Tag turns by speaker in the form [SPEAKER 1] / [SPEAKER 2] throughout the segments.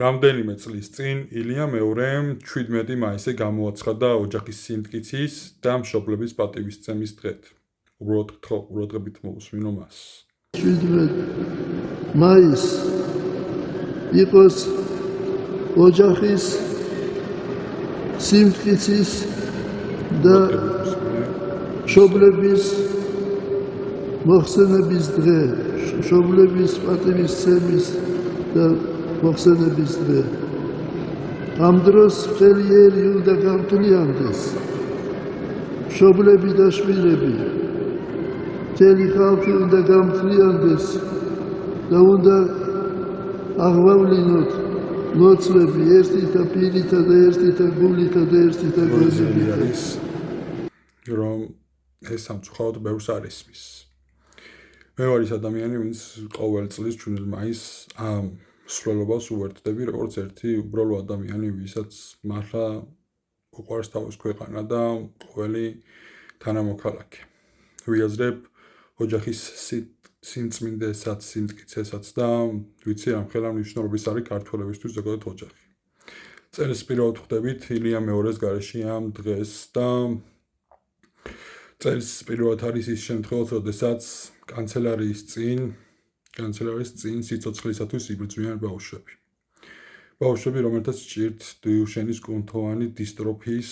[SPEAKER 1] რამდენიმე წლის წინ ილია მეორემ 17 მაისზე გამოაცხადა ოჯახის სიმტკიცის და მშობლების პატივისცემის დღედ. უბრალოდ ყურადღებით მოვუსმინო მას.
[SPEAKER 2] 17 მაისი იყოს ოჯახის სიმტკიცის და მშობლების მოხსენების დღე, მშობლების პატივისცემის და მოხსენების დღე. ამ დროს მთელი ერი უნდა გამთლიანდეს, მშობლები და შვილები, მთელი ხალხი უნდა გამთლიანდეს და უნდა აღვავლინოთ ლოცვები ერთითა პირითა და ერთითა გულითა და ერთითა გონებით.
[SPEAKER 1] რომ ეს სამწუხაროდ ბევრს არ ისმის. მე ვარ ის ადამიანი, ვინც ყოველ წლის 17 მაისს ამ მსვლელობას უერთდები როგორც ერთი უბრალო ადამიანი, ვისაც მართლა უყვარს თავის ქვეყანა და ყოველი თანამოქალაქე. ვიაზრებ ოჯახის სიმწმინდესაც, სიმტკიცესაც და ვიცი რამხელა მნიშვნელობის არის ქართველებისთვის ზოგადად ოჯახი. წელს პირველად ხვდებით ილია მეორეს გარეშე ამ დღეს და წელს პირველად არის ის შემთხვევა, როდესაც კანცელარიის წინ სიცოცხლისათვის იბრძვიან ბავშვები. ბავშვები, რომელთაც ჭირთ დიუშენის კუნთოვანი დისტროფიის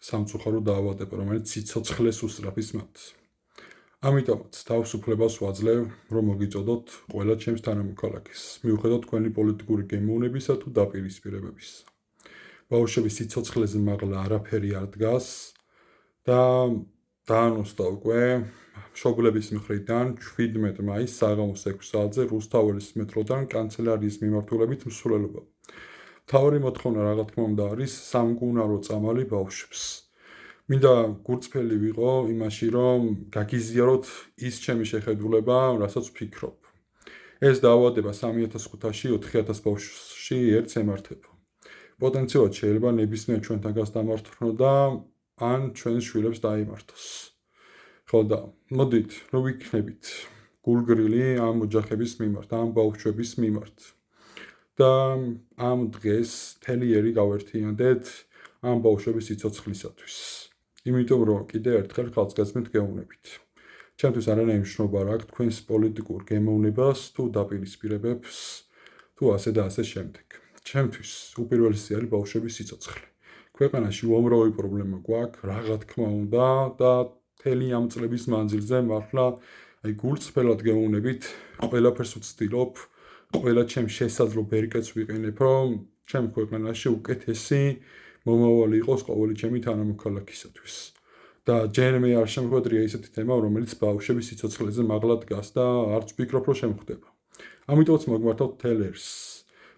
[SPEAKER 1] სამწუხარო დაავადება, რომელიც სიცოცხლეს უსწრაფის მათ. ამიტომაც თავისუფლებას ვაძლევ, რომ მოგიწოდოთ ყველა ჩემს თანამოქალაქეს, მიუხედავად თქვენი პოლიტიკური გემოვნებისა თუ დაპირისპირებებისა. ბავშვების სიცოცხლეზე მაღლა არაფერი არ დგას და დაანონსდა უკვე მშობლების მხრიდან 17 მაისს საღამოს 6 საათზე რუსთაველის მეტროდან კანცელარიის მიმართულებით მსვლელობა. მთავარი მოთხოვნა რა თქმა უნდა არის სამკურნალო წამალი ბავშვებს. მინდა გურწფელი ვიყო იმაში, რომ გაგიზიაროთ ის ჩემი შეხედულება, რასაც ვფიქრობ. ეს დაავადება 3500-ში 4000 ბავშვში ერთს ემართება. პოტენციალად შეიძლება ნებისმიერ ჩვენთან გასდამართნო და ან ჩვენს შვილებს დაიმართოს. ხო და მოდით, რომ ვიქნებით გულგრილი ამ ოჯახების მიმართ, ამ ბავშვების მიმართ. და ამ დღეს მთელი ერი გავერთიანდეთ ამ ბავშვების სიცოცხლისათვის. იმიტომ რომ კიდევ ერთხელ ხალხსგაზრდით გეუბნებით. ჩემთვის არანაირი მნიშვნელობა არ აქვს თქვენს პოლიტიკურ გემოვნებას თუ დაპირისპირებებს თუ ასე და ასე შემდეგ. ჩემთვის უპირველესი არის ბავშვების სიცოცხლე. ქვეყანაში უამრავი პრობლემა გვაქვს, რა თქმა უნდა და მთელი ამ წლების მანძილზე მართლა გულწრფელად გეუბნებით, ყველაფერს ვცდილობ, ყველა ჩემს შესაძლო ბერკეტს ვიყენებ, რომ ჩემ ქვეყანაში უკეთესი მომავალი იყოს ყოველი ჩემი თანამოქალაქისათვის. და ჯერ მე არ შემხვედრია ისეთი თემა, რომელიც ბავშვების სიცოცხლეზე მაღლა დგას და არც ვფიქრობ, რომ შემხვდება. ამიტომაც მოგმართავთ თელერს.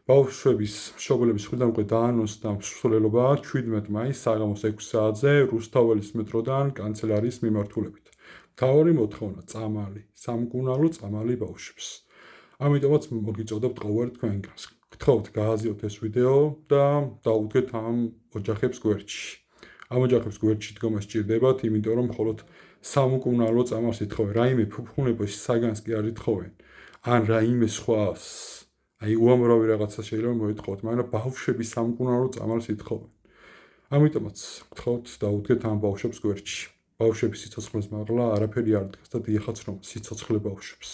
[SPEAKER 1] ბავშვების მშობლების მხრიდან უკვე დაანონსდა მსვლელობა 17 მაისს საღამოს 6 საათზე რუსთაველის მეტროდან კანცელარიის მიმართულებით. მთავარი მოთხოვნა წამალი, სამკურნალო წამალი ბავშვებს. ამიტომაც მოგიწოდებთ ყოველ თქვენგანს. გთხოვთ გააზიოთ ეს ვიდეო და დაუდგეთ ამ ოჯახებს გვერდში. ამ ოჯახებს გვერდში დგომა სჭირდებათ, იმიტომ რომ მხოლოდ სამკურნალო წამალს ითხოვენ, რაიმე ფუფუნებაში საგანს კი არ ითხოვენ, ან რაიმე სხვას. უამრავი რაღაცა შეიძლება მოითხოვოთ, მაგრამ ბავშვების სამკურნალო წამალს ითხოვენ. ამიტომაც გთხოვთ დაუდგეთ ამ ბავშვებს გვერდში. ბავშვების სიცოცხლეს მაღლა არაფერი არ დგას და დიახაც რომ სიცოცხლე ბავშვებს.